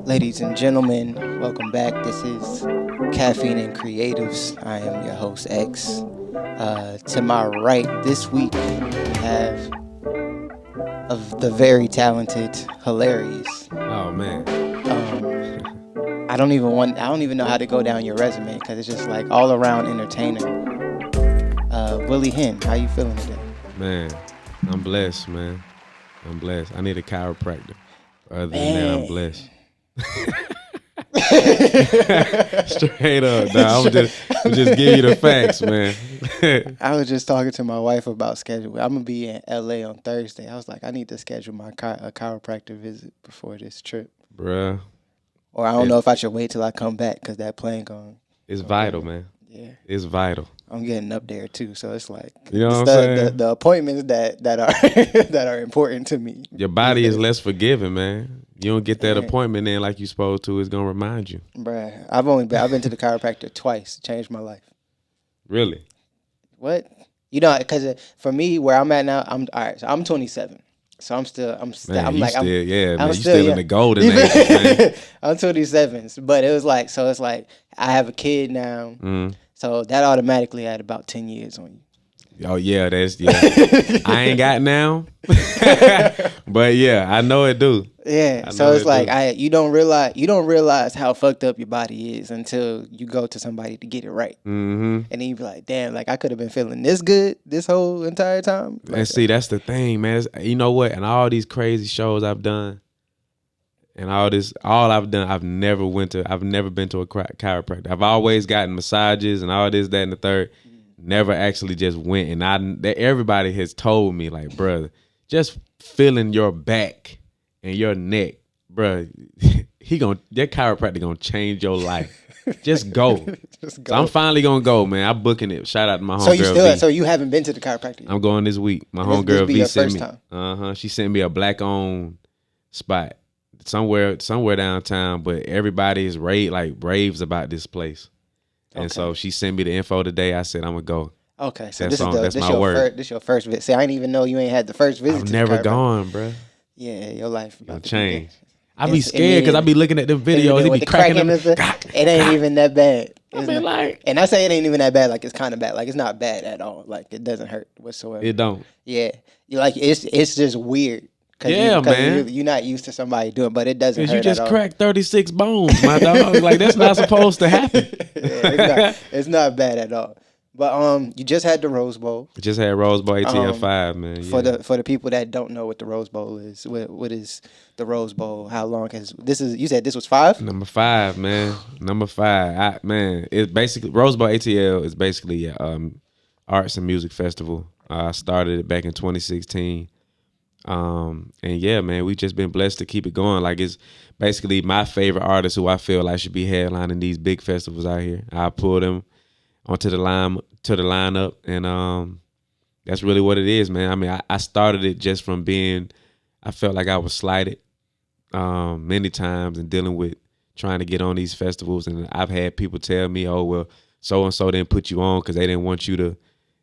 Ladies and gentlemen, welcome back. This is Caffeine and Creatives. I am your host, X. To my right this week, we have of the very talented, hilarious. Oh man. I don't even know how to go down your resume because it's just like all around entertainer. Willie Hyn, how you feeling today? Man, I'm blessed, man. I'm blessed. I need a chiropractor. Other than that, I'm blessed. Straight up, dog. I'm just give you the facts, man. I was just talking to my wife about schedule. I'm gonna be in LA on Thursday. I was like, I need to schedule my a chiropractor visit before this trip, Bruh. or I don't know if I should wait till I come back because that plane going. It's vital, man. Yeah, it's vital. I'm getting up there too, so it's like you know what I'm saying? The appointments that are that are important to me. Your body is less forgiving, man. You don't get that appointment in like you supposed to. It's gonna remind you. Bruh, I've been to the chiropractor twice. Changed my life. Really? What? You know, because for me, where I'm at now, I'm all right. So I'm 27. So I'm still man, you still in the golden age, man. I'm 27, but it was like, so it's like I have a kid now, so that automatically had about 10 years on you. Oh yeah, I ain't got now, but yeah, I know it do. Yeah, so it's like you don't realize how fucked up your body is until you go to somebody to get it right, and then you be like, damn, like I could have been feeling this good this whole entire time. And see, that's the thing, man. You know what? And all these crazy shows I've done, and all I've done, I've never been to a chiropractor. I've always gotten massages and all this, that, and the third. Never actually just went, and everybody has told me, like, brother, just feeling your back and your neck, bro, that chiropractor gonna change your life. Just go. Just go. So I'm finally gonna go, man. I'm booking it. Shout out to my homegirl. So you haven't been to the chiropractor yet? I'm going this week. My homegirl V sent me. She sent me a black-owned spot somewhere downtown, but everybody is raves about this place. And so she sent me the info today. I said, I'm going to go. Okay, so that's my word. This your first visit. See, I didn't even know you ain't had the first visit. I've never gone, bro. Yeah, your life about to change. I be scared because I be looking at the videos. He be cracking them. It ain't even that bad. And I say it ain't even that bad. Like, it's kind of bad. Like, it's not bad at all. Like, it doesn't hurt whatsoever. It don't. Yeah. It's just weird. Man. You're not used to somebody doing it, but it doesn't hurt you just at all. cracked 36 bones, my dog. Like, that's not supposed to happen. It's not bad at all. But you just had the Rose Bowl. I just had Rose Bowl ATL 5, man. Yeah. For the people that don't know what the Rose Bowl is, what is the Rose Bowl? How long has this is? You said this was 5? Number 5, man. Number 5. It's basically Rose Bowl ATL is basically arts and music festival. I started it back in 2016. And yeah, man, we've just been blessed to keep it going. Like, it's basically my favorite artists who I feel like should be headlining these big festivals out here. I pull them onto the lineup, and that's really what it is, man. I mean, I started it just from I felt like I was slighted many times and dealing with trying to get on these festivals, and I've had people tell me, oh, well, so and so didn't put you on because they didn't want you to,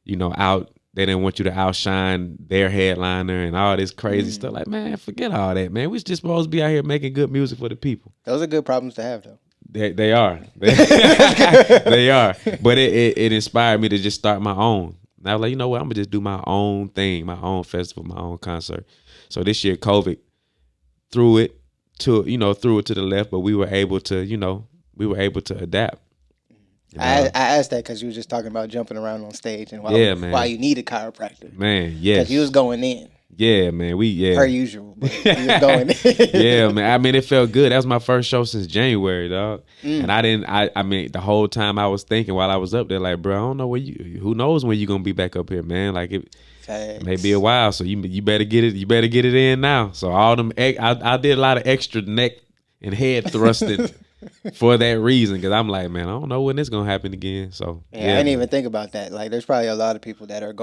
They didn't want you to outshine their headliner and all this crazy stuff. Like, man, forget all that, man. We just supposed to be out here making good music for the people. Those are good problems to have, though. They are. They are. But it inspired me to just start my own. And I was like, you know what? I'm going to just do my own thing, my own festival, my own concert. So this year, COVID threw it to the left, but we were able to adapt. I asked that because you were just talking about jumping around on stage and why you need a chiropractor. Man, yes. Because you was going in. Yeah, man. Per usual. But you was going in. Yeah, man. I mean, it felt good. That was my first show since January, dog. And I mean, the whole time I was thinking while I was up there, like, bro, I don't know who knows when you're going to be back up here, man. Like, it may be a while. So you better get it. You better get it in now. So all them, I did a lot of extra neck and head thrusting. For that reason, because I'm like, man, I don't know when it's gonna happen again. So I didn't even think about that. Like, there's probably a lot of people that are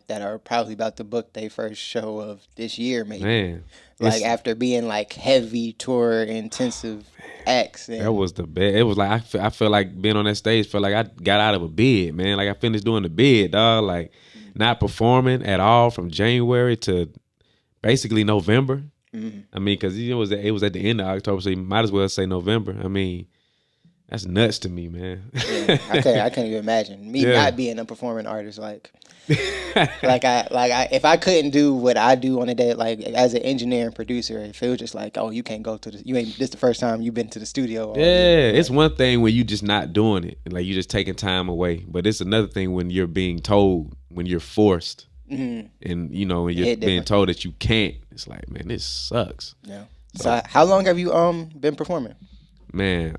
that are probably about to book their first show of this year, maybe. Man, like after being like heavy tour intensive acts. That was the best. It was like I feel like being on that stage. Felt like I got out of a bed, man. Like I finished doing the bed, dog. Like not performing at all from January to basically November. I mean, because it was at the end of October, so you might as well say November. I mean, that's nuts to me, man. Yeah, I can't even imagine me not being a performing artist. Like I if I couldn't do what I do on a day, like as an engineer and producer, if it was just like, oh, you can't go to you ain't this the first time you've been to the studio. It's one thing when you just not doing it, like you just taking time away, but it's another thing when you're being told, when you're forced, and when you're being told that you can't. It's like, man, this sucks. Yeah. So how long have you been performing? Man,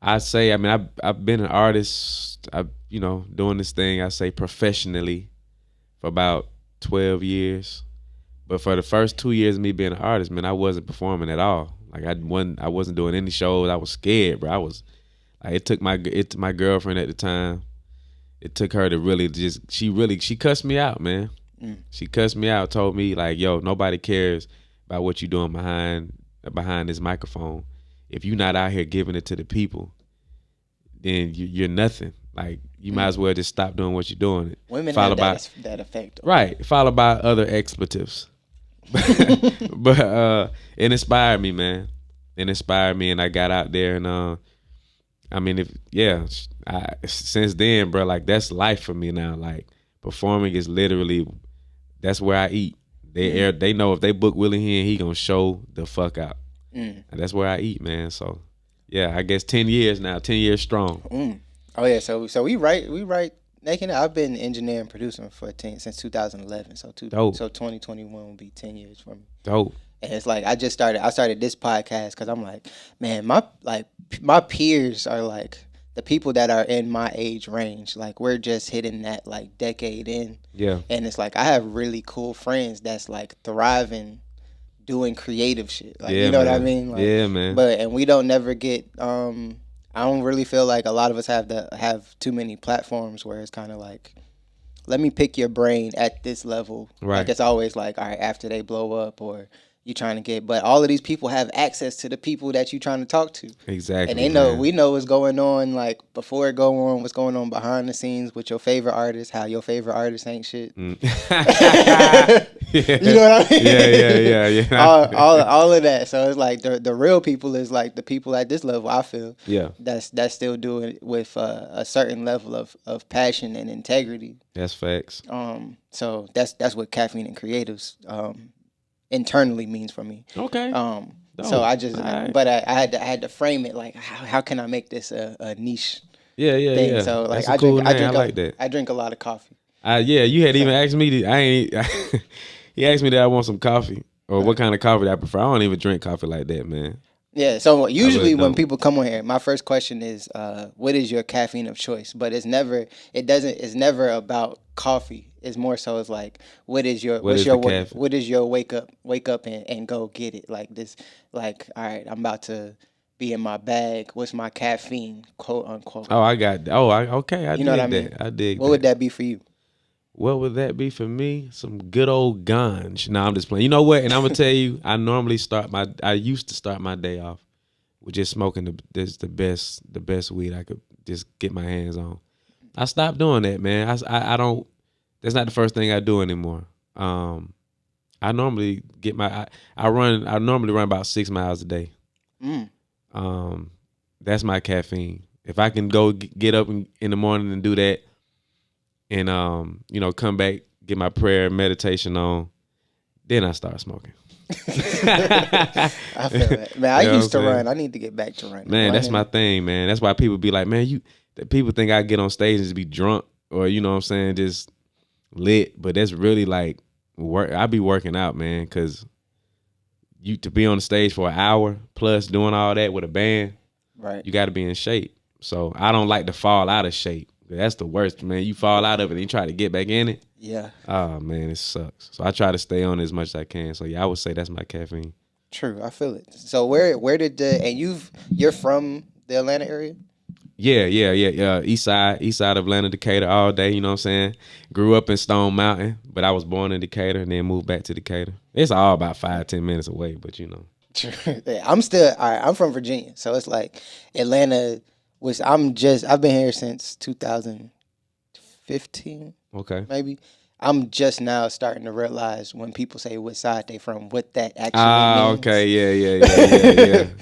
I'd say, I mean, I've been an artist, doing this thing, I say professionally for about 12 years. But for the first 2 years of me being an artist, man, I wasn't performing at all. Like I wasn't doing any shows. I was scared, bro. I was like, it took my girlfriend at the time. It took her to really she cussed me out, man. She cussed me out, told me like, yo, nobody cares about what you're doing behind this microphone. If you're not out here giving it to the people, then you're nothing. Like you might as well just stop doing what you're doing. Women have that effect. Right. Followed by other expletives. But it inspired me, man. It inspired me, and I got out there, and since then, bro, like that's life for me now. Like performing is literally, that's where I eat. They know if they book Willie Hyn, he gonna show the fuck out. And that's where I eat, man. So yeah, I guess 10 years now, 10 years strong. Oh yeah, so we write making it. I've been engineering and producing since 2011. So 2021 will be 10 years for me. Dope. And it's like I started this podcast because I'm like, man, my peers are like the people that are in my age range. Like we're just hitting that like decade in. Yeah. And it's like I have really cool friends that's like thriving doing creative shit. Like you know what I mean? Like, yeah, man. And we don't never get I don't really feel like a lot of us have too many platforms where it's kind of like, let me pick your brain at this level. Right. Like it's always like, all right, after they blow up or you trying to get, but all of these people have access to the people that you trying to talk to. Exactly. And they know, we know what's going on, like before it go on, what's going on behind the scenes with your favorite artist, how your favorite artist ain't shit. You know what I mean? Yeah. all of that. So it's like the real people is like the people at this level, I feel. Yeah. That's still doing it with a certain level of passion and integrity. That's facts. So that's what Caffeine and Creatives internally means for me. Okay. So I just, but I had to frame it like, how can I make this a niche? Yeah. thing? So like I drink a lot of coffee. You had even asked me. He asked me that I want some coffee or what kind of coffee that I prefer. I don't even drink coffee like that, man. Yeah. So usually when people come on here, my first question is, what is your caffeine of choice? But it's never about coffee. It's more so it's like, what is your wake up and go get it? Like this, like, all right, I'm about to be in my bag. What's my caffeine, quote unquote? Oh, I got. Okay. I dig know what I mean? that. I dig. What would that be for you? What would that be for me? Some good old ganj. No, I'm just playing. You know what? And I'm gonna tell you, I used to start my day off with just smoking the best weed I could just get my hands on. I stopped doing that, man. I don't. That's not the first thing I do anymore. I normally I normally run about 6 miles a day. That's my caffeine. If I can go get up in the morning and do that, and come back, get my prayer and meditation on, then I start smoking. I feel that, man. I used to run. I need to get back to running. Man, that's my thing, man. That's why people be like, man, people think I get on stage and just be drunk or just lit, but that's really like work. I be working out, man, because to be on the stage for an hour plus doing all that with a band, right? You got to be in shape. So I don't like to fall out of shape. That's the worst, man. You fall out of it and you try to get back in it. Yeah. Oh man, it sucks. So I try to stay on as much as I can. So yeah, I would say that's my caffeine. True, I feel it. So where did you're from the Atlanta area? Yeah. East side of Atlanta, Decatur all day, you know what I'm saying? Grew up in Stone Mountain, but I was born in Decatur and then moved back to Decatur. It's all about 5-10 minutes away, but True. Yeah, I'm from Virginia. So it's like Atlanta I've been here since 2015. Okay. Maybe. I'm just now starting to realize when people say what side they from, what that actually Ah, means. okay,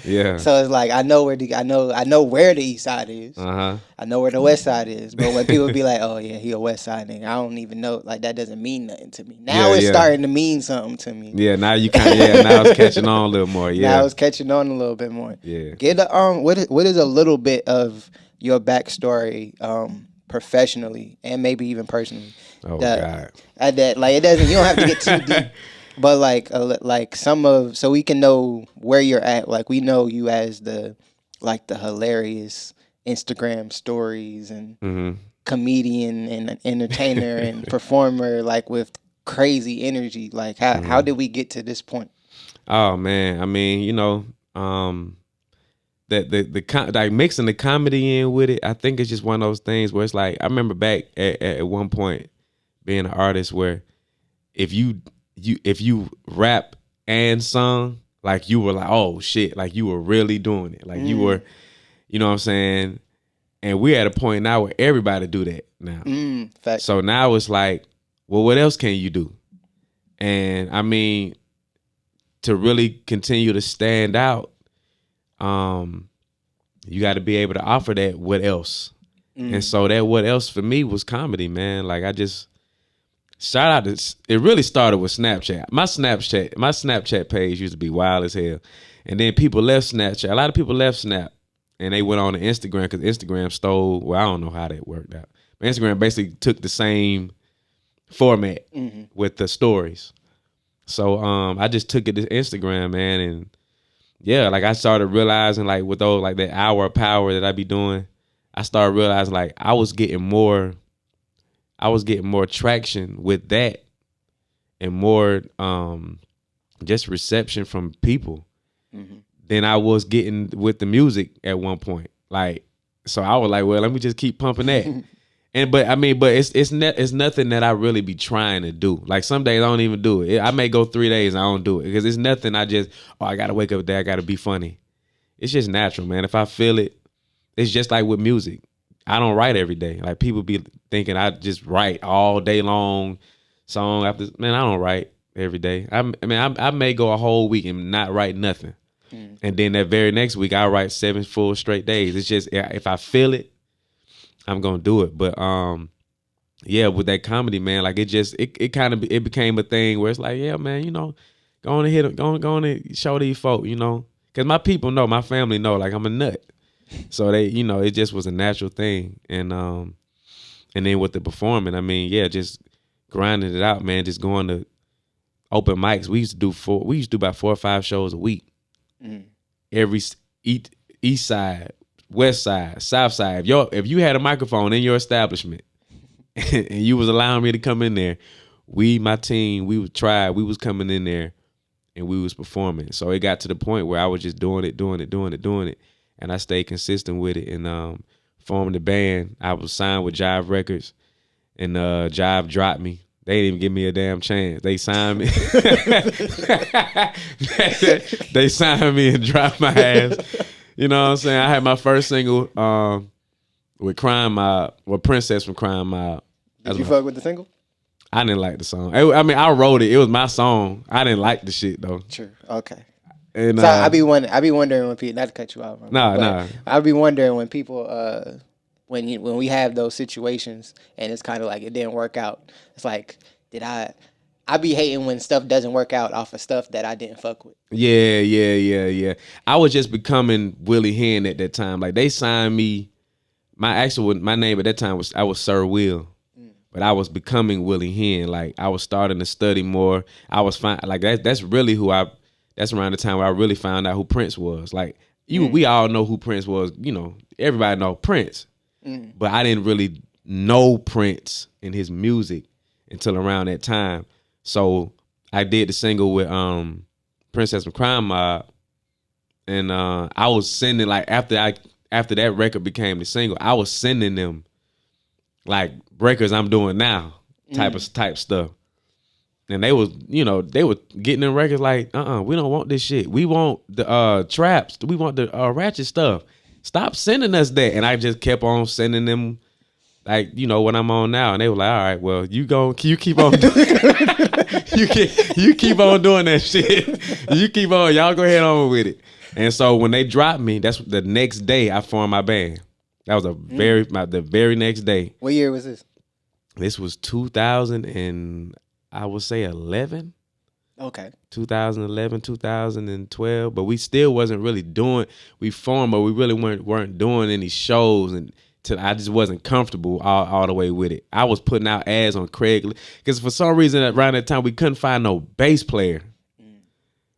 yeah. So it's like I know I know where the east side is. Uh-huh. I know where the west side is. But when people be like, "Oh yeah, he a west side nigga," I don't even know. Like that doesn't mean nothing to me. Now it's Yeah. starting to mean something to me. Yeah, now you kind of now it's catching on a little more. Yeah. Now it's catching on a little bit more. Yeah. Get a what is a little bit of your backstory professionally and maybe even personally. Oh that, God. that like it doesn't. You don't have to get too deep, but like some of so we can know where you're at. Like we know you as the hilarious Instagram stories and Mm-hmm. comedian and entertainer and performer like with crazy energy. Like how did we get to this point? Oh man, I mean, that like mixing the comedy in with it, I think it's just one of those things where it's like I remember back at one point being an artist where if you rap and sung, like you were like, oh shit, like you were really doing it. Like you were, you know what I'm saying? And we're at a point now where everybody do that now. Fact. So now it's like, well, what else can you do? And I mean, to really continue to stand out, you got to be able to offer that what else. And so that what else for me was comedy, man. Like I just shout out to it really started with Snapchat. My Snapchat page used to be wild as hell. And then people left Snapchat. A lot of people left Snap and they went on to Instagram because Instagram stole, well, I don't know how that worked out. But Instagram basically took the same format with the stories. So I just took it to Instagram, man, and yeah, like I started realizing like with those like that hour of power that I be doing, I started realizing like I was getting more traction with that and more just reception from people than I was getting with the music at one point. Like, so I was like, well, let me just keep pumping that. But it's nothing that I really be trying to do. Like some days I don't even do it. I may go 3 days and I don't do it because it's nothing. I gotta wake up there. I gotta be funny. It's just natural, man. If I feel it, it's just like with music. I don't write every day. Like people be thinking I just write all day long, song after. Man, I don't write every day. I may go a whole week and not write nothing, and then that very next week I write 7 full straight days. It's just if I feel it, I'm gonna do it. But yeah, with that comedy, man, like it kind of became a thing where it's like, yeah, man, go on and hit them, go on and show these folk, because my people know, my family know, like I'm a nut, so they, it just was a natural thing, and then with the performing, I mean, yeah, just grinding it out, man, just going to open mics. We used to do about 4 or 5 shows a week, every east side, west side, south side. If you had a microphone in your establishment and you was allowing me to come in there, my team, we was coming in there and we was performing. So it got to the point where I was just doing it. And I stayed consistent with it and formed the band. I was signed with Jive Records and Jive dropped me. They didn't even give me a damn chance. They signed me. They signed me and dropped my ass. You know what I'm saying? I had my first single with Crime Mob, Princess from Crime Mob. Did you fuck with the single? I didn't like the song. I wrote it. It was my song. I didn't like the shit though. True. Okay. And so I be wondering when people, not to cut you off. Nah. I be wondering when people when we have those situations and it's kind of like it didn't work out. It's like I be hating when stuff doesn't work out off of stuff that I didn't fuck with. Yeah. I was just becoming Willie Hyn at that time. Like they signed me. My name at that time was Sir Will, but I was becoming Willie Hyn. Like I was starting to study more. I was fine. Like that's really that's around the time where I really found out who Prince was. Like we all know who Prince was. Everybody know Prince, but I didn't really know Prince and his music until around that time. So I did the single with Princess from Crime Mob, and I was sending like after that record became the single, I was sending them like records I'm doing now type stuff, and they was getting them records like we don't want this shit. We want the traps. We want the ratchet stuff. Stop sending us that. And I just kept on sending them like, you know, what I'm on now. And they were like, all right, well, you keep on you keep on doing that shit. You keep on, y'all go ahead on with it. And so when they dropped me, that's the next day I formed my band. That was the very next day. What year was this? This was 2000 and I would say 11. Okay. 2011, 2012, but we still wasn't really doing. We formed, but we really weren't doing any shows, and till I just wasn't comfortable all the way with it. I was putting out ads on Craigslist because for some reason around that time we couldn't find no bass player.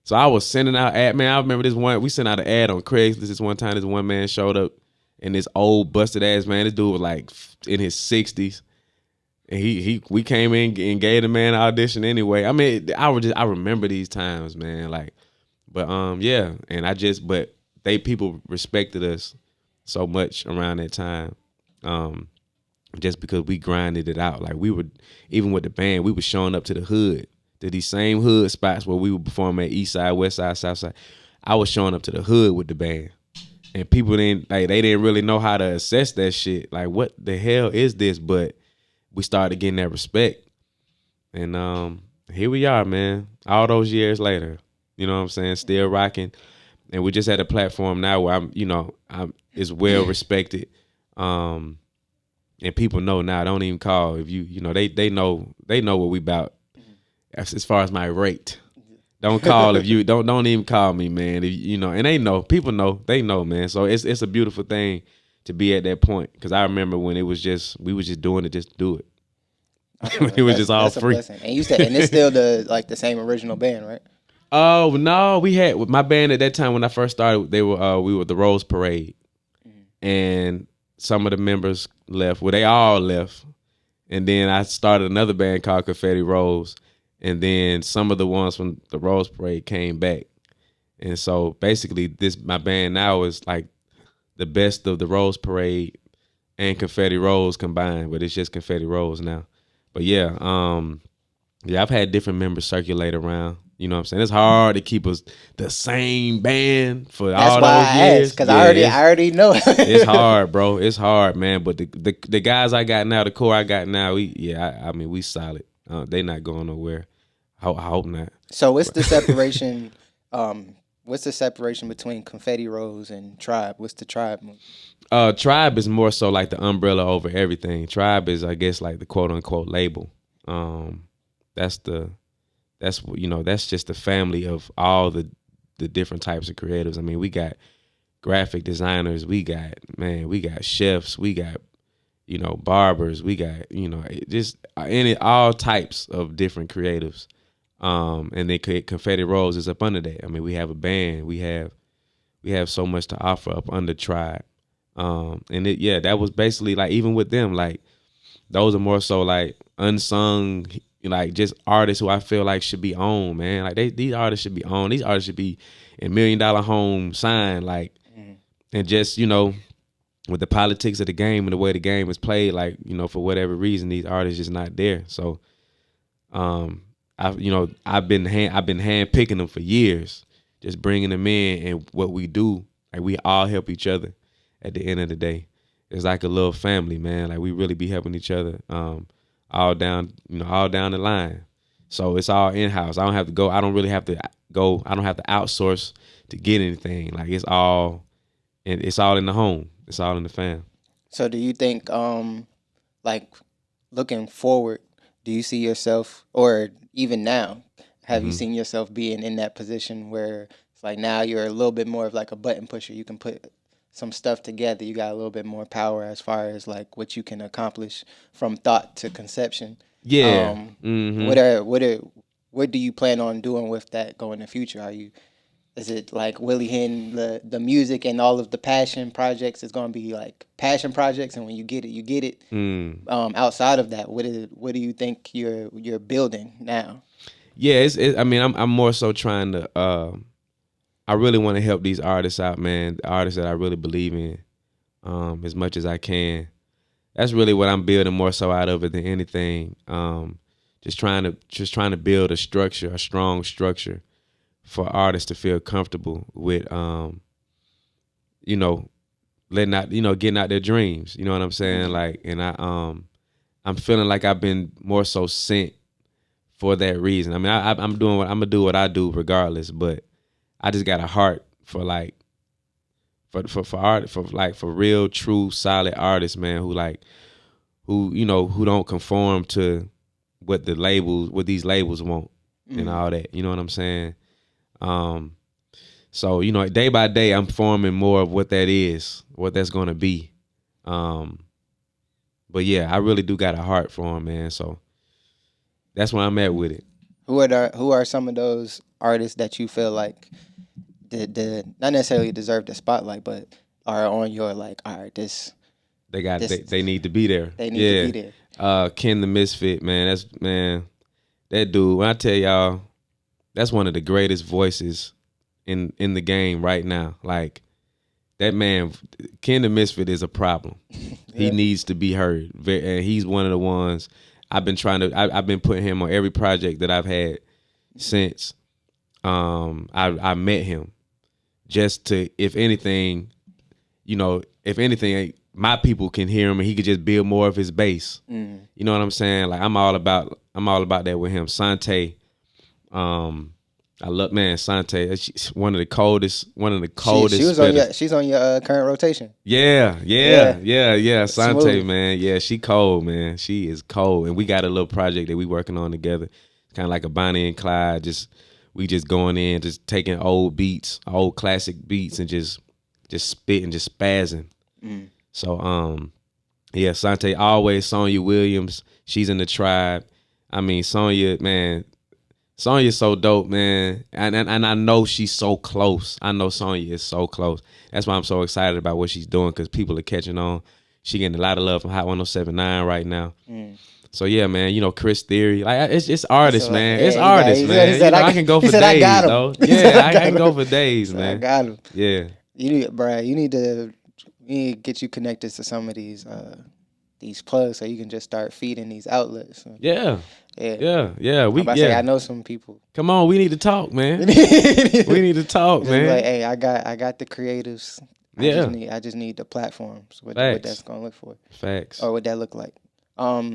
So I was sending out ad. Man, I remember this one. We sent out an ad on Craigslist. This one time, this one man showed up, and this old busted ass man. This dude was like in his 60s. And we came in and gave the man an audition anyway. I mean, I remember these times, man. Like, but yeah, and but people respected us so much around that time, just because we grinded it out. Like we would, even with the band, we were showing up to the hood, to these same hood spots where we would perform at East Side, West Side, South Side. I was showing up to the hood with the band, and people they didn't really know how to assess that shit. Like, what the hell is this? But we started getting that respect. And here we are, man. All those years later. You know what I'm saying? Still rocking. And we just at a platform now where I'm it's well respected. And people know now, don't even call if they know what we about as far as my rate. Don't call if you don't even call me, man. And they know, people know, they know, man. So it's a beautiful thing to be at that point, because I remember when we was just doing it just to do it. It was just all free. And you said, and it's still the same original band, right? Oh no, we had my band at that time when I first started. We were the Rose Parade, and some of the members left. Well, they all left, and then I started another band called Confetti Rose, and then some of the ones from the Rose Parade came back, and so basically my band now is like the best of the Rose Parade and Confetti Rose combined, but it's just Confetti Rose now. But yeah, I've had different members circulate around. You know what I'm saying? It's hard to keep us the same band for all those years. Because I already know. It's hard, bro. It's hard, man. But the guys I got now, the core I got now, we solid. They not going nowhere. I hope not. So what's the separation? What's the separation between Confetti Rose and Tribe? What's the Tribe? Tribe is more so like the umbrella over everything. Tribe is, I guess, like the quote unquote label. That's just the family of all the different types of creatives. I mean, we got graphic designers, we got chefs, we got, barbers, we got, just all types of different creatives. And then Confetti Rose is up under that. I mean, we have a band, we have so much to offer up under Tribe. That was basically like, even with them, like those are more so like unsung, like just artists who I feel like should be owned, man. Like these artists should be owned. These artists should be in $1 million home signed, like, and just, with the politics of the game and the way the game is played, like, for whatever reason, these artists just not there. So, I've been hand picking them for years, just bringing them in, and what we do, like we all help each other. At the end of the day, it's like a little family, man. Like we really be helping each other, all down the line. So it's all in house. I don't have to go. I don't really have to go. I don't have to outsource to get anything. Like it's all in the home. It's all in the fam. So do you think, like looking forward, do you see yourself, or even now, have you seen yourself being in that position where it's like now you're a little bit more of like a button pusher? You can put some stuff together. You got a little bit more power as far as like what you can accomplish from thought to conception. Yeah. What do you plan on doing with that going in the future? Is it like Willie Hyn, the music and all of the passion projects is going to be like passion projects, and when you get it, you get it. Outside of that, what do you think you're building now? Yeah, I'm more so trying to. I really want to help these artists out, man. The artists that I really believe in, as much as I can. That's really what I'm building more so out of it than anything. Just trying to build a strong structure for artists to feel comfortable with, letting out, getting out their dreams. You know what I'm saying? Like, and I'm feeling like I've been more so sent for that reason. I mean, I'm doing what I'm gonna do what I do regardless, but I just got a heart for like for art, for real, true, solid artists, man, who don't conform to what these labels want and all that. You know what I'm saying? So, day by day I'm forming more of what that is, what that's gonna be. But yeah, I really do got a heart for him, man. So that's where I'm at with it. Who are some of those artists that you feel like not necessarily deserve the spotlight, but are on your like, all right, they need to be there. They need to be there. Ken the Misfit, man. That dude. When I tell y'all, that's one of the greatest voices in the game right now. Like that man, Ken the Misfit is a problem. He needs to be heard. And he's one of the ones I've been putting him on every project that I've had since I met him. Just to, if anything, my people can hear him and he could just build more of his base. You know what I'm saying? Like I'm all about that with him. Sante, I love, man, Sante. She's one of the coldest. She's on your current rotation. Yeah. Sante, smooth. Man. Yeah, she cold, man. She is cold, and we got a little project that we working on together. It's kind of like a Bonnie and Clyde. We just going in, just taking old classic beats, and just spitting, just spazzing. So, yeah, Sante always. Sonya Williams, she's in the tribe. I mean, Sonya, man. Sonya's so dope, man. And I know she's so close. I know Sonya is so close. That's why I'm so excited about what she's doing, because people are catching on. She getting a lot of love from Hot 107.9 right now. So yeah, man, Chris Theory. Like it's artists, so, man. It's artists, man. I can go for days, though. Yeah, I can go for days, man. I got him. Yeah. You need to get you connected to some of these plugs so you can just start feeding these outlets. Yeah. I know some people. Come on, we need to talk, man. We need to talk, man. Like, hey, I got the creatives. I just need the platforms. What that's gonna look for. Facts. Or what that look like.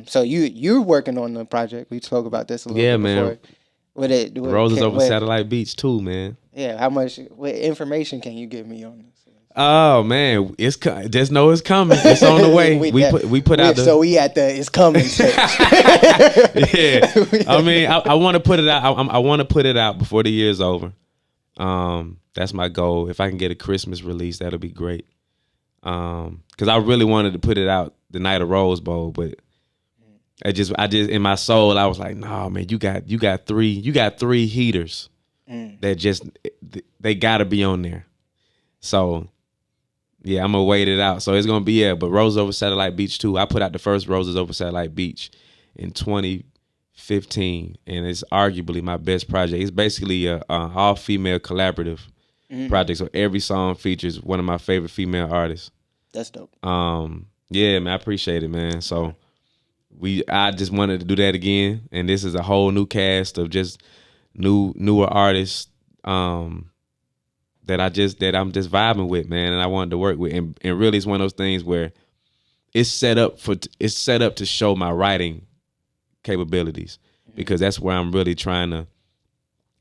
So you're working on the project. We spoke about this a little bit before. Man. Roses over Satellite Beach too, man. Yeah. What information can you give me on this? Oh man, just know it's coming. It's on the way. we put out. So we at the it's coming stage. Yeah, I mean, I want to put it out. I want to put it out before the year's over. That's my goal. If I can get a Christmas release, that'll be great. Because I really wanted to put it out the night of Rose Bowl, but I just in my soul, I was like, no, man, you got three heaters that they gotta be on there. So. Yeah, I'm gonna wait it out. So it's gonna be but Roses Over Satellite Beach too. I put out the first Roses Over Satellite Beach in 2015, and it's arguably my best project. It's basically a all-female collaborative project. So every song features one of my favorite female artists. That's dope. Yeah, man, I appreciate it, man. So I just wanted to do that again, and this is a whole new cast of just newer artists. That I'm just vibing with, man, and I wanted to work with, and really it's one of those things where it's set up to show my writing capabilities, because that's where I'm really trying to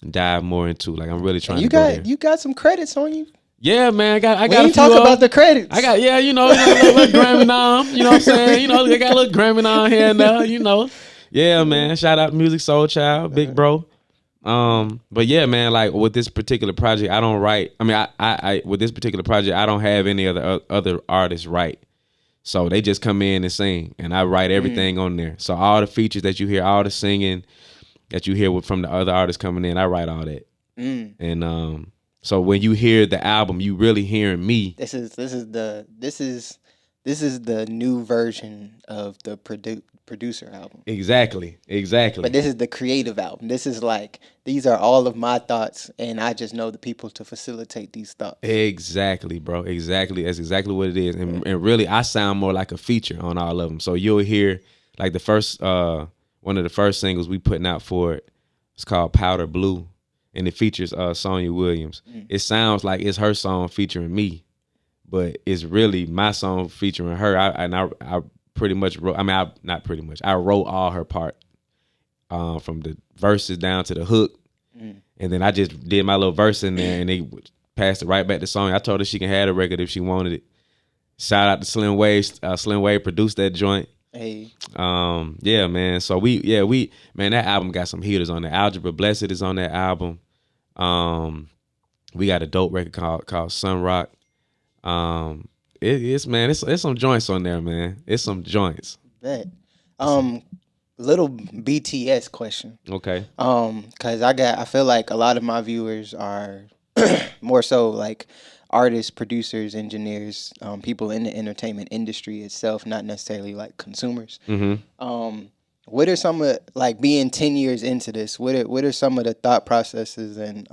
dive more into. Like I'm really trying to go there. You got some credits on you. Yeah, man, I got. We ain't talk about the credits. I got a little Grammy nom. You know what I'm saying? They got a little Grammy nom here and there. Yeah, man. Shout out Music Soul Child, big bro. But yeah, man, like with this particular project, I don't write. I mean, I with this particular project, I don't have any other artists write. So they just come in and sing, and I write everything on there. So all the features that you hear, all the singing that you hear from the other artists coming in, I write all that. And so when you hear the album, you really hearing me. This is the new version of the producer album. Exactly. But this is the creative album. This is like, these are all of my thoughts, and I just know the people to facilitate these thoughts. Exactly, bro. Exactly. That's exactly what it is. And really, I sound more like a feature on all of them. So you'll hear like the first, one of the first singles we putting out for it. It's called Powder Blue, and it features Sonya Williams. It sounds like it's her song featuring me. but it's really my song featuring her. I pretty much wrote. I mean, not pretty much. I wrote all her part, from the verses down to the hook, and then I just did my little verse in there, and they passed it right back to Sonya. I told her she can have the record if she wanted it. Shout out to Slim Wade. Slim Wade produced that joint. Hey. Yeah, man. So man, that album got some heaters on it. Algebra Blessed is on that album. We got a dope record called Sun Rock. It's some joints on there, man. It's some joints. Bet. Little BTS question. Okay. Cause I feel like a lot of my viewers are more so like artists, producers, engineers, people in the entertainment industry itself, not necessarily like consumers. What are some of, like, being 10 years into this, what are some of the thought processes and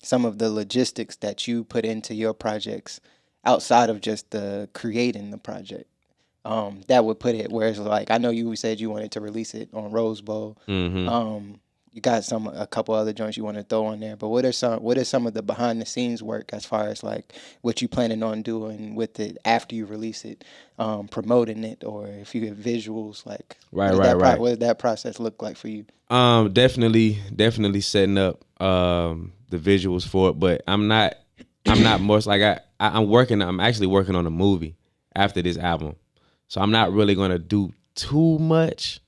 some of the logistics that you put into your projects outside of just the creating the project? That would put it where it's like, I know you said you wanted to release it on Rose Bowl. You got a couple other joints you want to throw on there, but what are some of the behind the scenes work as far as like what you planning on doing with it after you release it, promoting it, or if you get visuals, like right. What does that process look like for you? Definitely setting up the visuals for it, but I'm not more like I'm actually working on a movie after this album. So I'm not really gonna do too much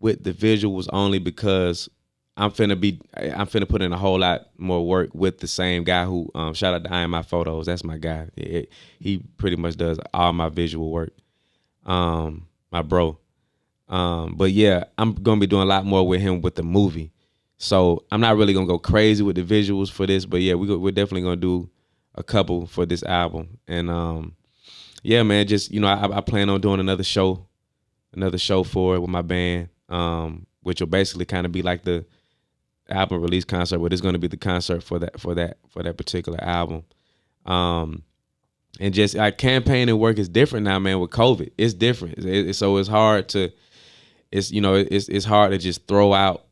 with the visuals, only because I'm finna put in a whole lot more work with the same guy who shout out to I Am My Photos. That's my guy. He pretty much does all my visual work. My bro. But yeah, I'm gonna be doing a lot more with him with the movie. So I'm not really gonna go crazy with the visuals for this, but yeah, we're definitely gonna do a couple for this album. And yeah, man, just I plan on doing another show for it with my band, which will basically kind of be like the album release concert, but it's going to be the concert for that particular album. And just like campaigning work is different now, man. With COVID, it's different. So it's hard to, it's hard to just throw out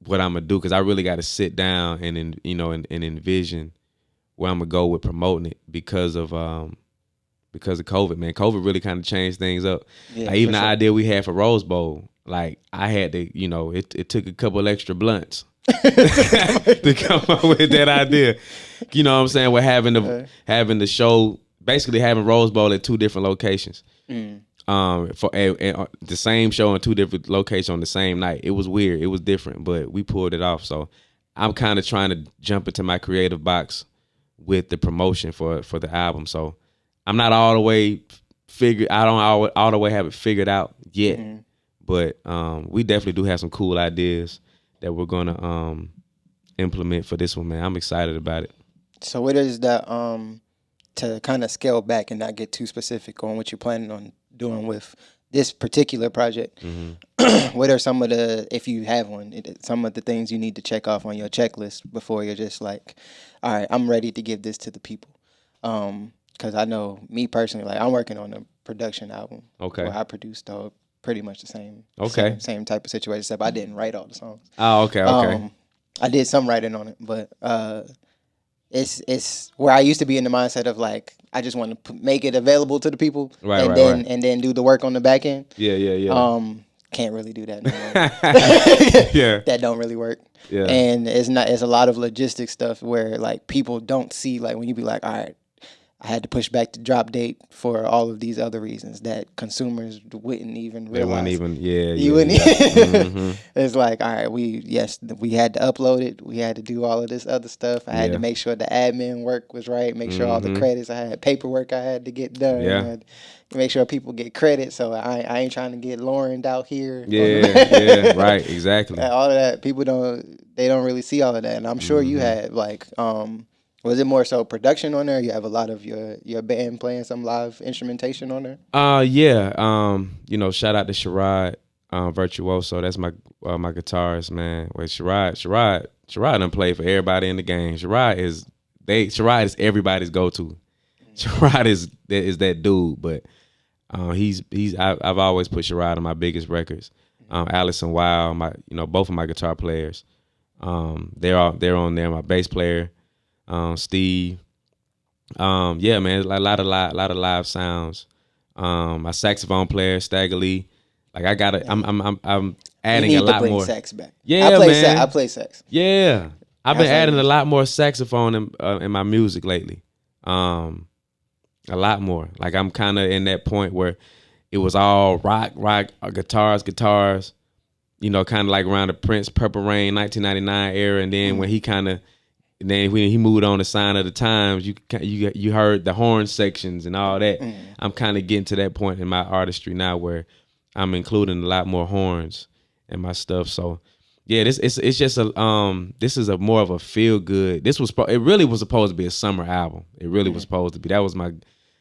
what I'm gonna do, because I really got to sit down and envision where I'm gonna go with promoting it because of COVID, man. COVID really kind of changed things up. Yeah, like even the idea we had for Rose Bowl, like I had to, it took a couple extra blunts to come up with that idea. You know what I'm saying? We're having the show, basically having Rose Bowl at two different locations. For the same show in two different locations on the same night. It was weird. It was different, but we pulled it off. So I'm kind of trying to jump into my creative box with the promotion for the album. So I'm not all the way I don't all the way have it figured out yet. But we definitely do have some cool ideas that we're gonna implement for this one, man. I'm excited about it. So what is the to kind of scale back and not get too specific on what you're planning on doing with this particular project? What are some of the, if you have one, some of the things you need to check off on your checklist before you're just like, all right, I'm ready to give this to the people? Because I know me personally, like I'm working on a production album. Okay. Where I produced pretty much the same. Okay. Same type of situation, except I didn't write all the songs. Oh, okay. I did some writing on it, but it's where I used to be in the mindset of like I just want to make it available to the people, and then do the work on the back end. Yeah. Can't really do that no more. Yeah. That don't really work. Yeah. And it's a lot of logistic stuff where like people don't see, like when you be like, all right, I had to push back the drop date for all of these other reasons that consumers wouldn't even realize. They wouldn't even, you wouldn't. Mm-hmm. It's like, all right, we had to upload it. We had to do all of this other stuff. I had to make sure the admin work was right. Make sure all the credits. I had paperwork I had to get done. Yeah. I had to make sure people get credit. So I ain't trying to get Lauren'd out here. Yeah, right, exactly. All of that, people don't really see all of that. And I'm sure you had like, was it more so production on there? You have a lot of your band playing some live instrumentation on there? Yeah. Shout out to Sherrod Virtuoso. That's my guitarist, man. Wait, Sherrod done played for everybody in the game. Sherrod is everybody's go-to. Sherrod is that dude, but I've always put Sherrod on my biggest records. Allison Wild, both of my guitar players. They're on there. My bass player, Steve, Yeah, man, like a lot of live sounds. My saxophone player, Stagger Lee. Like I gotta, I'm We adding a need to lot bring more. sax back. Yeah, man. I play sax. Yeah, I've been That's adding a like lot more saxophone in my music lately. A lot more. Like I'm kind of in that point where it was all rock, guitars. You know, kind of like around the Prince Purple Rain 1999 era, and then when he moved on to Sign of the Times, you heard the horn sections and all that. I'm kind of getting to that point in my artistry now where I'm including a lot more horns in my stuff. So yeah, it's just this is a more of a feel good. It really was supposed to be a summer album. It really was supposed to be. That was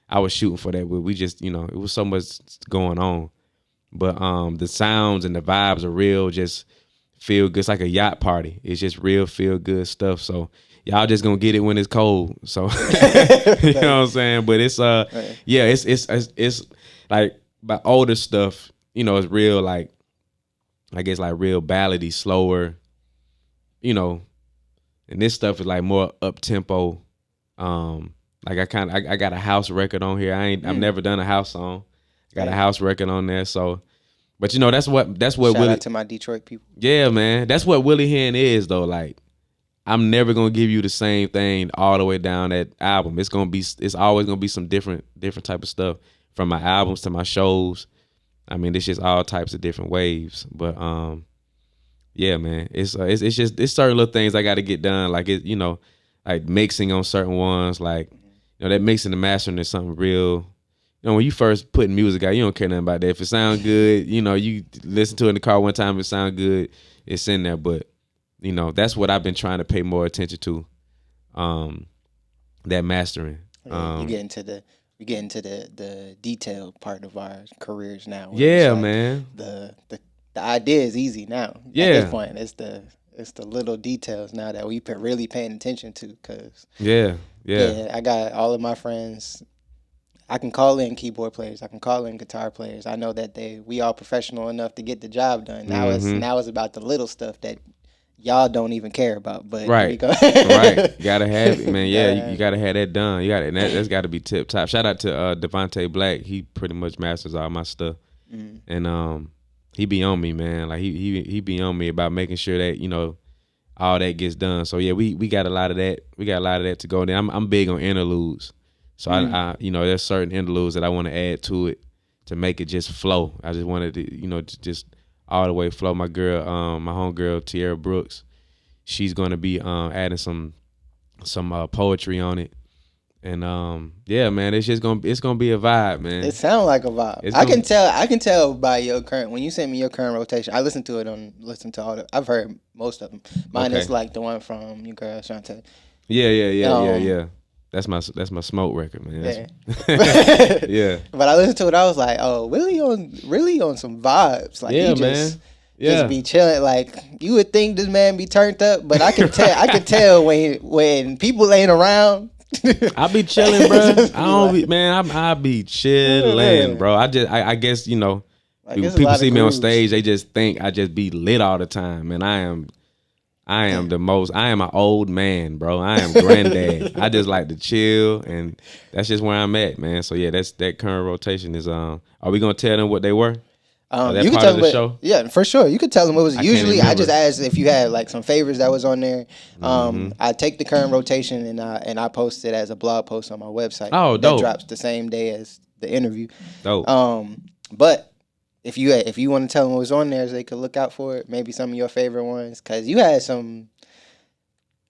I was shooting for that. But we just it was so much going on. But the sounds and the vibes are real, just feel good. It's like a yacht party. It's just real feel good stuff. So y'all just gonna get it when it's cold. So you know what I'm saying? But it's yeah, it's like my older stuff, it's real like I guess like real ballady, slower, and this stuff is like more up tempo. Like I got a house record on here. I've never done a house song. Got a house record on there, so but that's what shout Willie out to my Detroit people. Yeah, man. That's what Willie Hyn is though. Like I'm never gonna give you the same thing all the way down that album. It's always gonna be some different type of stuff from my albums to my shows. I mean, it's just all types of different waves. But yeah, man. It's certain little things I got to get done. Like like mixing on certain ones. Like that mixing and mastering is something real. When you first putting music out, you don't care nothing about that. If it sounds good, you listen to it in the car one time, if it sounds good, it's in there. But, that's what I've been trying to pay more attention to, that mastering. We get into the detailed part of our careers now. Yeah, like man. The idea is easy now. Yeah. At this point, it's the little details now that we really paying attention to. Cause yeah, I got all of my friends. I can call in keyboard players. I can call in guitar players. I know that we all professional enough to get the job done. Now it's about the little stuff that y'all don't even care about. But right, right. Gotta have it, man. Yeah, you gotta have that done. That's got to be tip top. Shout out to Devontae Black. He pretty much masters all my stuff, and he be on me, man. Like he be on me about making sure that all that gets done. So yeah, we got a lot of that. We got a lot of that to go. And I'm big on interludes. So I there's certain interludes that I want to add to it to make it just flow. I just wanted to, to just all the way flow. My girl, my homegirl Tierra Brooks, she's gonna be adding some poetry on it, and yeah, man, it's gonna be a vibe, man. It sounds like a vibe. I can tell by your current when you send me your current rotation. I listen to all I've heard most of them. Mine is like the one from your girl Shantae. Yeah. That's my smoke record, man. Yeah. But I listened to it. I was like, oh, really on some vibes. Like, yeah, just man. Be chilling. Like you would think this man be turned up, but I can tell. I can tell when people ain't around. I be chilling, bro. I be chilling, bro. I guess people see me on stage, they just think I just be lit all the time, and I am an old man, bro. I am granddad. I just like to chill, and that's just where I'm at, man. So yeah, that current rotation is are we gonna tell them what they were? You can tell them show? Yeah, for sure. You could tell them what was. Usually, I just asked if you had like some favorites that was on there. I take the current rotation and I post it as a blog post on my website. Oh, dope. That drops the same day as the interview. Dope. But if you want to tell them what was on there, so they could look out for it. Maybe some of your favorite ones, because you had some.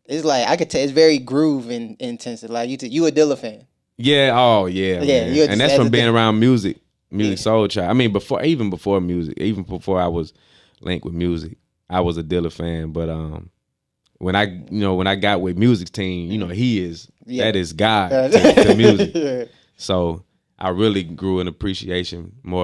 It's like I could tell. It's very groove and intensive. Like you a Dilla fan. Yeah. Oh yeah. Yeah. And that's from being around music soul child. I mean, even before music, even before I was linked with music, I was a Dilla fan. But when I got with music's team, he is that is God to music. Yeah. So I really grew more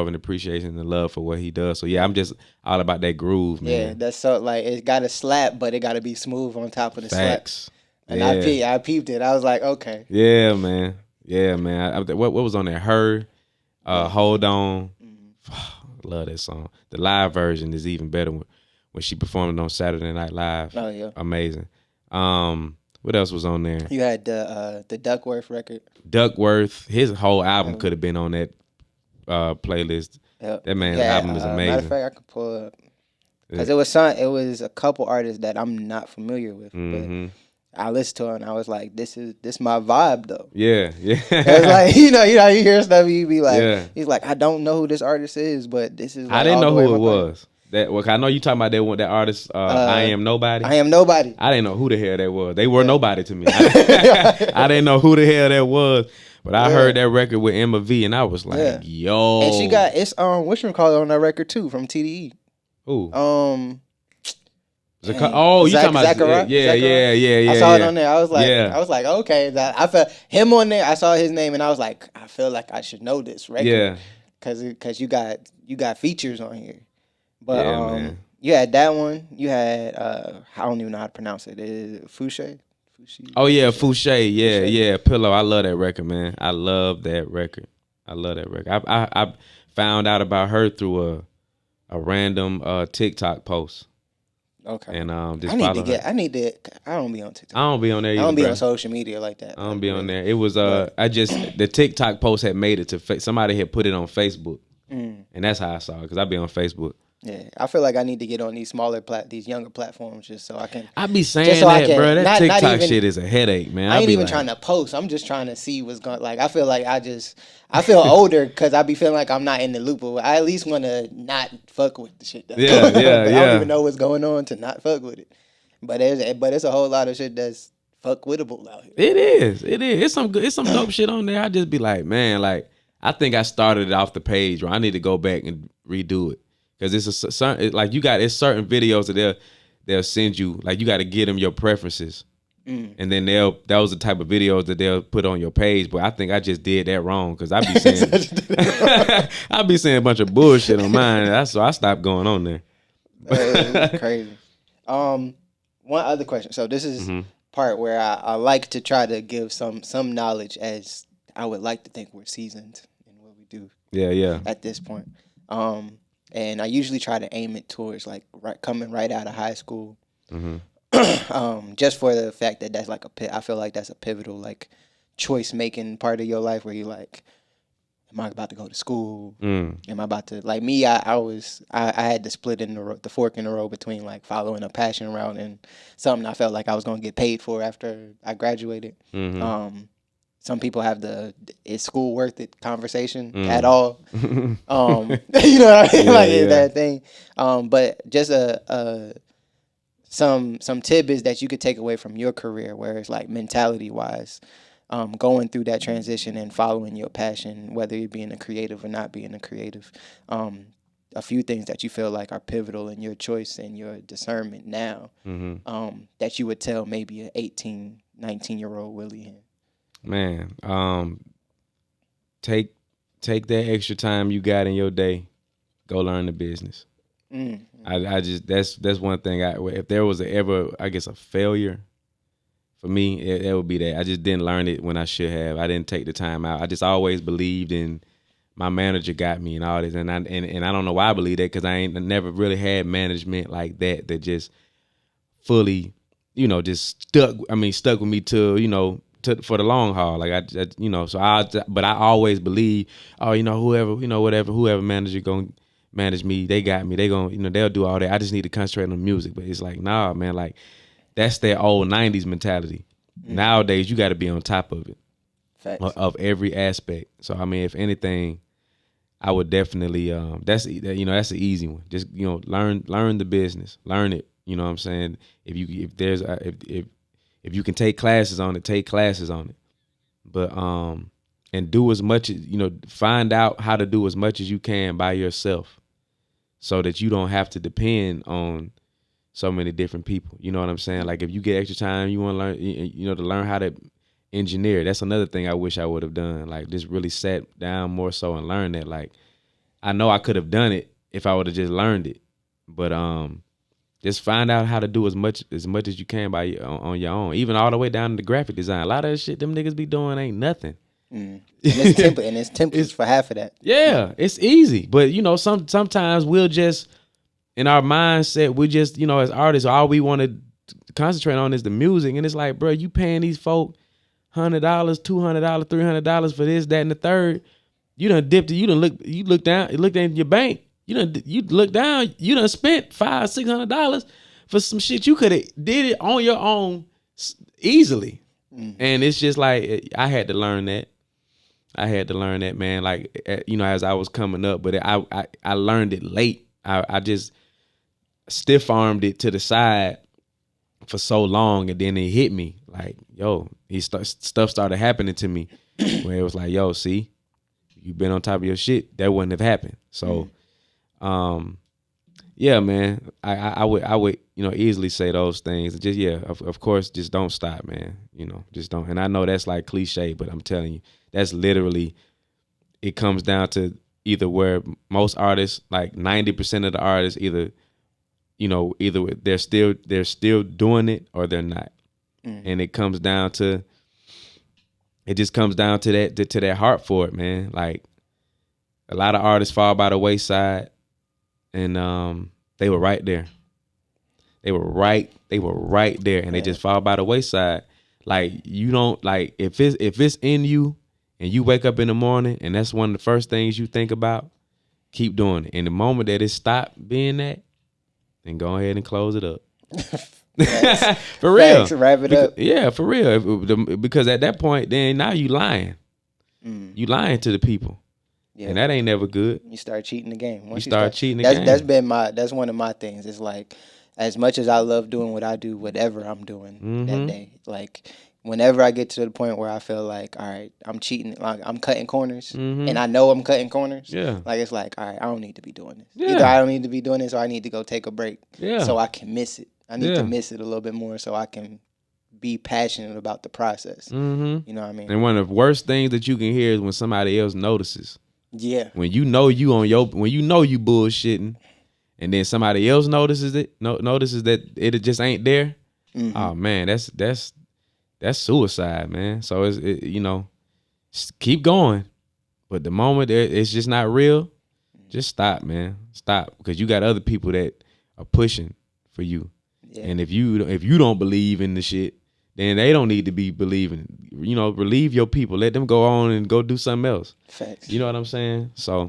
of an appreciation and love for what he does. So yeah, I'm just all about that groove, man. Yeah, that's so like it got to slap, but it got to be smooth on top of the Facts. slap. And I peeped it. I was like, okay. Yeah, man. What was on there? Her, Hold On. Love that song. The live version is even better when she performed on Saturday Night Live. Oh yeah, amazing. What What else was on there? You had the Duckworth record. Duckworth. His whole album could have been on that playlist. Yep. That man's album is amazing. Matter of fact, I could pull up because it was a couple artists that I'm not familiar with, but I listened to it and I was like, this my vibe though. Yeah. It's like you hear stuff, you be like, he's like, I don't know who this artist is, but this is. Like, I didn't know who it was. I know you talking about that artist. I Am Nobody. I Am Nobody. I didn't know who the hell that was. They were nobody to me. I didn't know who the hell that was. But I heard that record with Emma V, and I was like, yo. And she got whatchamacallit on that record too from TDE. Who? You talking about Zachariah? Yeah. I saw it on there. I was like, okay. I felt him on there. I saw his name, and I was like, I feel like I should know this record. Yeah. Because you got features on here. But man. you had that one. You had I don't even know how to pronounce it. Is it Fouché? Oh yeah, Fouché. Yeah. Pillow. I love that record, man. I love that record. I found out about her through a random TikTok post. Okay. And just I need to. I don't be on TikTok. I don't be on there either. I don't be on social media like that. I don't be on there. It was the TikTok post had made it to somebody had put it on Facebook, and that's how I saw it because I be on Facebook. Yeah, I feel like I need to get on these these younger platforms just so I can. I be saying that, bro. That TikTok shit is a headache, man. I ain't even trying to post. I'm just trying to see what's going. Like I feel like I feel older because I be feeling like I'm not in the loop. But I at least want to not fuck with the shit. That's going on. I don't even know what's going on to not fuck with it. But it's a whole lot of shit that's fuck wittable out here. It is. It's some dope shit on there. I just be like, man, like I think I started it off the page, or I need to go back and redo it. Because it's it's certain videos that they'll send you, like you got to get them your preferences, and then those are the type of videos that they'll put on your page. But I think I just did that wrong because I be saying a bunch of bullshit on mine. So I stopped going on there. It's crazy. One other question. So this is part where I like to try to give some knowledge, as I would like to think we're seasoned in what we do. Yeah. At this point. And I usually try to aim it towards coming right out of high school, just for the fact that that's I feel like that's a pivotal choice making part of your life where you like, am I about to go to school? Am I about to me? I had to split the fork in the road between following a passion route and something I felt like I was gonna get paid for after I graduated. Some people have is school worth it conversation at all. You know what I mean? That thing. But just some tidbits that you could take away from your career, where it's mentality wise, going through that transition and following your passion, whether you're being a creative or not being a creative. A few things that you feel like are pivotal in your choice and your discernment now, that you would tell maybe an 18, 19-year-old Willie Hyn. Man, take that extra time you got in your day, go learn the business. I just that's one thing. If there was ever a failure for me, it would be that I just didn't learn it when I should have. I didn't take the time out. I just always believed in my manager got me and all this, and I don't know why I believe that because I ain't never really had management like that just fully, just stuck with me till for the long haul, but I always believe, whoever manager gonna manage me, they got me, they gonna, they'll do all that. I just need to concentrate on the music. But it's nah, man, that's that old 90s mentality. Nowadays, you got to be on top of it, of every aspect. So if anything, I would definitely that's an easy one. Just learn the business, learn it. You know what I'm saying? If you can take classes on it, take classes on it. But and do as much as find out how to do as much as you can by yourself, so that you don't have to depend on so many different people. You know what I'm saying? If you get extra time, you want to learn, to learn how to engineer. That's another thing I wish I would have done. Just really sat down more so and learned that. I know I could have done it if I would have just learned it, but just find out how to do as much as you can on your own. Even all the way down to the graphic design. A lot of that shit them niggas be doing ain't nothing. And it's templates for half of that. Yeah, it's easy. But sometimes we'll just, in our mindset, we just, as artists, all we want to concentrating on is the music. And it's like, bro, you paying these folk $100, $200, $300 for this, that, and the third. You done dipped it. You look down. You looked in your bank. You look down. You done spent $500-$600 for some shit you could have did it on your own easily. Mm-hmm. And it's just like I had to learn that. Man. Like as I was coming up, but I learned it late. I just stiff armed it to the side for so long, and then it hit me like, yo, stuff started happening to me where it was like, yo, see, you've been on top of your shit, that wouldn't have happened. So, yeah, man, I would easily say those things. Just of course, just don't stop, man. Just don't. And I know that's like cliche, but I'm telling you, that's literally. It comes down to either where most artists, like 90% of the artists, either they're still doing it or they're not, and it just comes down to that heart for it, man. Like a lot of artists fall by the wayside, and they were right there. They were right there, and they just fall by the wayside. Like you don't like if it's in you, and you wake up in the morning, and that's one of the first things you think about. Keep doing it. And the moment that it stopped being that, then go ahead and close it up. For real. Thanks, wrap it up. Yeah, for real. Because at that point, then now you lying. You lying to the people. Yeah. And that ain't never good. You start cheating the game. Once you start cheating the game. That's one of my things. It's like, as much as I love doing what I do, whatever I'm doing that day, like whenever I get to the point where I feel like, all right, I'm cheating, like I'm cutting corners, and I know I'm cutting corners. Yeah. Like it's like, all right, I don't need to be doing this. Yeah. Either I don't need to be doing this, or I need to go take a break. Yeah. So I can miss it. I need to miss it a little bit more, so I can be passionate about the process. You know what I mean? And one of the worst things that you can hear is when somebody else notices. Yeah. When you bullshitting, and then somebody else notices that it just ain't there. Oh man, that's suicide, man. So just keep going, but the moment it's just not real, just stop, man. Stop, because you got other people that are pushing for you, and if you don't believe in the shit, then they don't need to be believing. Relieve your people. Let them go on and go do something else. Facts. You know what I'm saying? So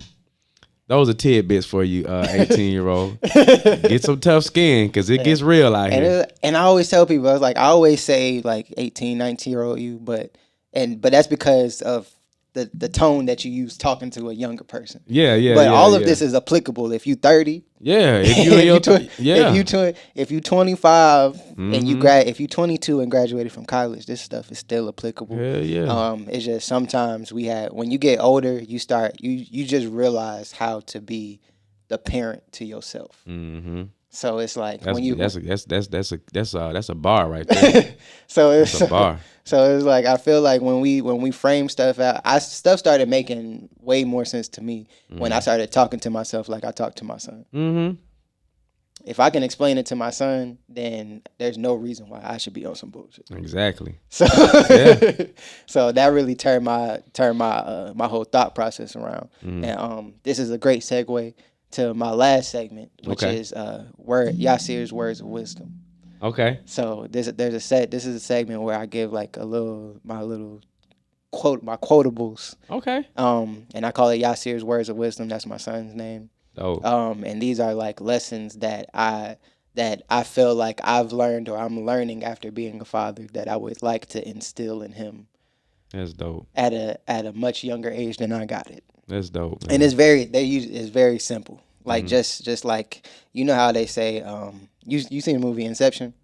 those are tidbits for you, 18-year-old. Get some tough skin, because it gets real out here. And I always tell people, I always say like 18, 19-year-old you, but that's because of the tone that you use talking to a younger person. Yeah. But all of this is applicable if you 30. Yeah. If you 25 and if you 22 and graduated from college, this stuff is still applicable. Yeah. It's just sometimes when you get older, you just realize how to be the parent to yourself. So it's like that's a bar right there. So it's a bar. So it's like I feel like when we frame stuff out, stuff started making way more sense to me when I started talking to myself like I talk to my son. If I can explain it to my son, then there's no reason why I should be on some bullshit. Exactly. So so that really turned my whole thought process around. And this is a great segue to my last segment, which is Yasir's words of wisdom. Okay. So this is a segment where I give like my quotables. Okay. And I call it Yasir's words of wisdom. That's my son's name. Oh. And these are like lessons that I feel like I've learned or I'm learning after being a father that I would like to instill in him. That's dope. At a much younger age than I got it. That's dope, man. And it's very simple. Like just like, you know how they say, you seen the movie Inception?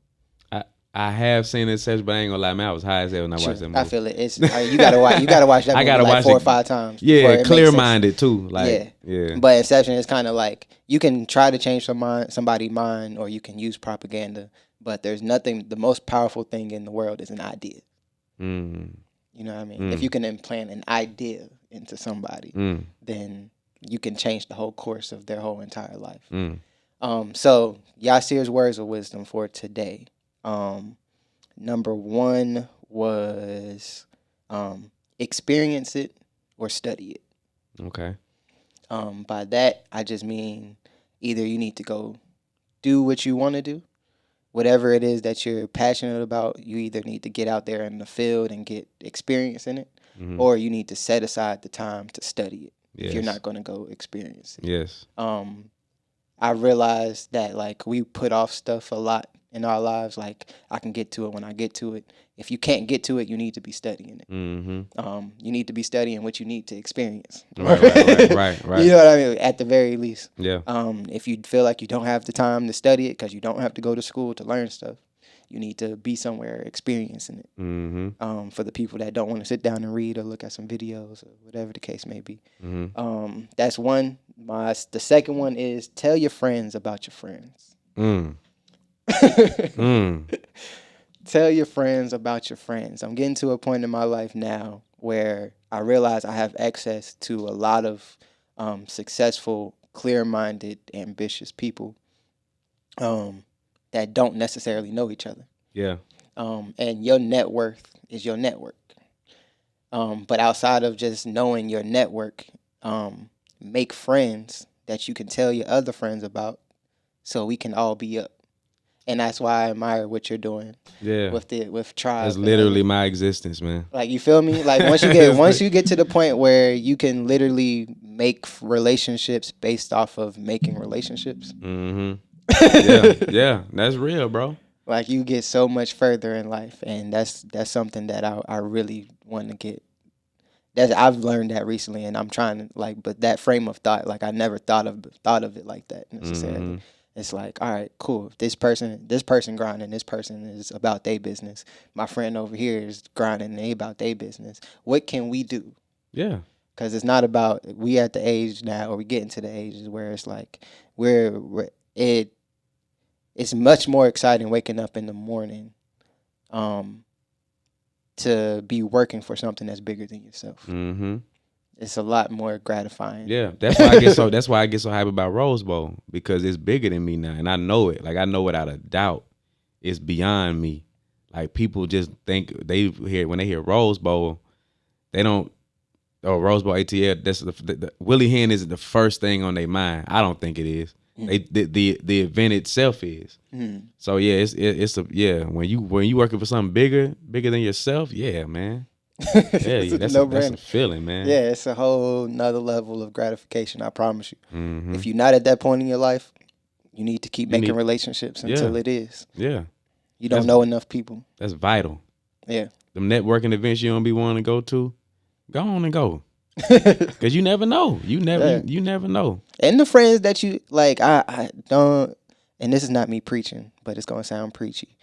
I have seen Inception, but I ain't gonna lie, man, I was high as hell when I watched that movie. I feel it. It's you gotta watch that movie like 4 or 5 times. Yeah, clear minded too. Like yeah. But Inception is kind of like, you can try to change somebody's mind, or you can use propaganda. But there's nothing. The most powerful thing in the world is an idea. You know what I mean? If you can implant an idea into somebody, then you can change the whole course of their whole entire life. So Yasir's words of wisdom for today. Number 1 was experience it or study it. Okay. By that, I just mean either you need to go do what you want to do, whatever it is that you're passionate about, you either need to get out there in the field and get experience in it, or you need to set aside the time to study it if you're not going to go experience it. Yes. I realized that like we put off stuff a lot in our lives. Like I can get to it when I get to it. If you can't get to it, you need to be studying it. You need to be studying what you need to experience. Right. You know what I mean? At the very least. Yeah. If you feel like you don't have the time to study it because you don't have to go to school to learn stuff, you need to be somewhere experiencing it. For the people that don't want to sit down and read or look at some videos or whatever the case may be. That's one. The second one is tell your friends about your friends. Tell your friends about your friends. I'm getting to a point in my life now where I realize I have access to a lot of successful, clear-minded, ambitious people that don't necessarily know each other. Yeah. And your net worth is your network. But outside of just knowing your network, make friends that you can tell your other friends about so we can all be up. And that's why I admire what you're doing. Yeah. With Tribe. That's literally my existence, man. Like, you feel me? Like once you get to the point where you can literally make relationships based off of making relationships. Yeah, that's real, bro. Like you get so much further in life, and that's something that I really want to get. I've learned that recently, and I'm trying to but that frame of thought, like I never thought of it like that necessarily. It's like, all right, cool. This person grinding, this person is about their business. My friend over here is grinding, they about their business. What can we do? Yeah. Because it's not about, we at the age now, or we getting to the ages where it's like, it's much more exciting waking up in the morning to be working for something that's bigger than yourself. It's a lot more gratifying. Yeah, that's why I get so hyped about Rose Bowl, because it's bigger than me now, and I know it. Like I know without a doubt, it's beyond me. Like people just think when they hear Rose Bowl, they don't. Oh, Rose Bowl ATL. That's the Willie Hyn is the first thing on their mind. I don't think it is. The event itself is. So yeah, it's when you working for something bigger than yourself. Yeah, man. Yeah, that's a feeling, man. Yeah, it's a whole nother level of gratification, I promise you. If you're not at that point in your life, you need to keep making relationships until it is. Yeah. You don't know enough people. That's vital. Yeah. Them networking events you don't be wanting to go to, go on and go. Because you never know. You never know. And the friends that you, like, I don't, and this is not me preaching, but it's going to sound preachy.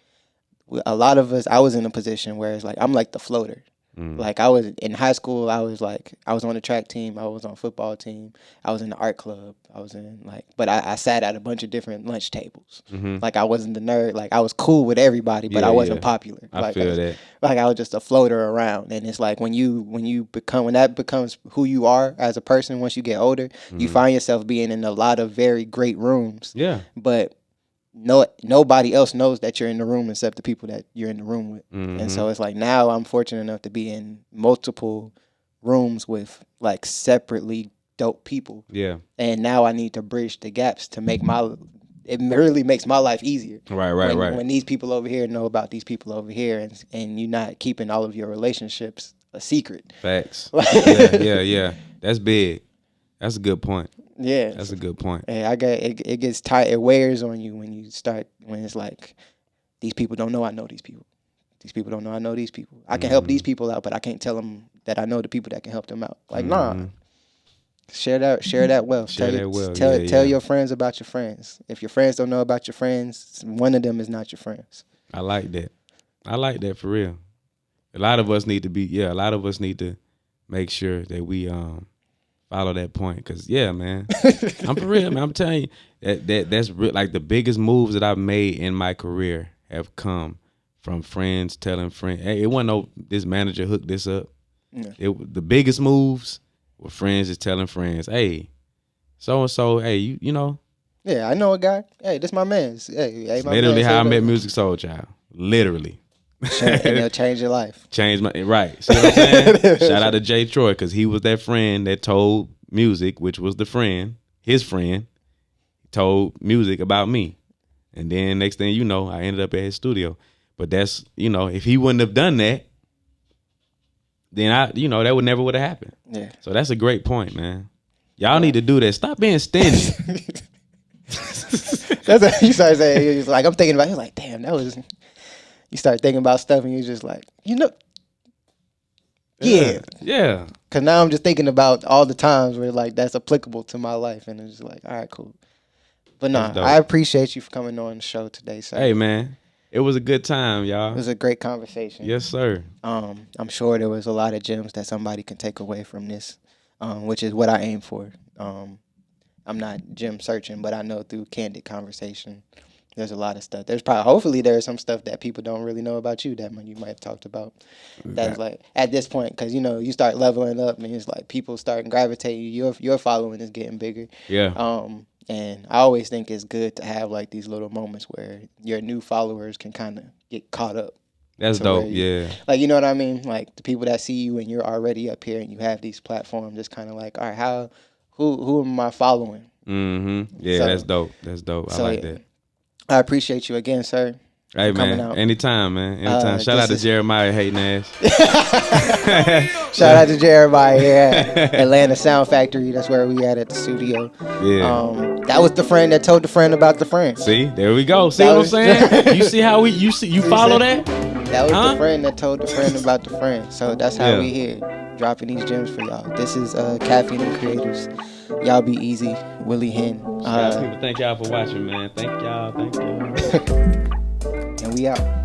A lot of us, I was in a position where it's like, I'm like the floater. Like I was in high school, I was on the track team, I was on football team, I was in the art club, but I sat at a bunch of different lunch tables. Like I wasn't the nerd, like I was cool with everybody, but I wasn't popular. I feel that. Like I was just a floater around, and it's like when that becomes who you are as a person once you get older, you find yourself being in a lot of very great rooms. Yeah. But nobody else knows that you're in the room except the people that you're in the room with. And so it's like now I'm fortunate enough to be in multiple rooms with like separately dope people. Yeah. And now I need to bridge the gaps to make it really makes my life easier. Right. When these people over here know about these people over here, and you're not keeping all of your relationships a secret. Facts. Yeah. That's big. That's a good point. Yeah, that's a good point. Yeah, it gets tight. It wears on you when it's like these people don't know I know these people. These people don't know I know these people. I can help these people out, but I can't tell them that I know the people that can help them out. Like nah, share that wealth. Tell your friends about your friends. If your friends don't know about your friends, one of them is not your friends. I like that for real. A lot of us need to make sure that we follow that point, because man, I'm for real, man. I'm telling you that's real. Like the biggest moves that I've made in my career have come from friends telling friends. Hey, it wasn't no this manager hooked this up. Yeah. The biggest moves were friends just telling friends, hey, so and so, hey, you know. Yeah, I know a guy. Hey, this my man. Hey, my literally man, how I met Music Soul Child. Literally. And it'll change your life. Change my right. See what I'm saying? Shout out to Jay Troy, because he was that friend that told Music, which was his friend, told Music about me. And then next thing you know, I ended up at his studio. But that's, if he wouldn't have done that, then that would have happened. Yeah. So that's a great point, man. Y'all need to do that. Stop being stingy. That's what you start saying. You're just like, I'm thinking about it. You're like, damn, that was. You start thinking about stuff and you're just like, yeah. Yeah. Because now I'm just thinking about all the times where like that's applicable to my life. And it's just like, all right, cool. But no, I appreciate you for coming on the show today, sir. Hey, man. It was a good time, y'all. It was a great conversation. Yes, sir. I'm sure there was a lot of gems that somebody can take away from this, which is what I aim for. I'm not gem searching, but I know through candid conversation, there's a lot of stuff. Hopefully there's some stuff that people don't really know about you that you might have talked about. That's like, at this point, because, you start leveling up and it's like people start gravitating. Your following is getting bigger. Yeah. And I always think it's good to have like these little moments where your new followers can kind of get caught up. That's dope, yeah. Like, you know what I mean? Like the people that see you and you're already up here and you have these platforms, it's kind of like, all right, who am I following? Mm-hmm. Yeah, so, that's dope. That's dope. I like that. I appreciate you again, sir. Hey, man. Anytime, man. Anytime. Shout out to Jeremiah hating ass. Shout out to Jeremiah here at Atlanta Sound Factory. That's where we at the studio. Yeah. That was the friend that told the friend about the friend. See, there we go. See what I'm saying? You see how you follow that? That was the friend that told the friend about the friend. So that's how we here, dropping these gems for y'all. This is Caffeine and Creatives. Y'all be easy. Willie Hyn. People, thank y'all for watching, man. Thank y'all. And we out.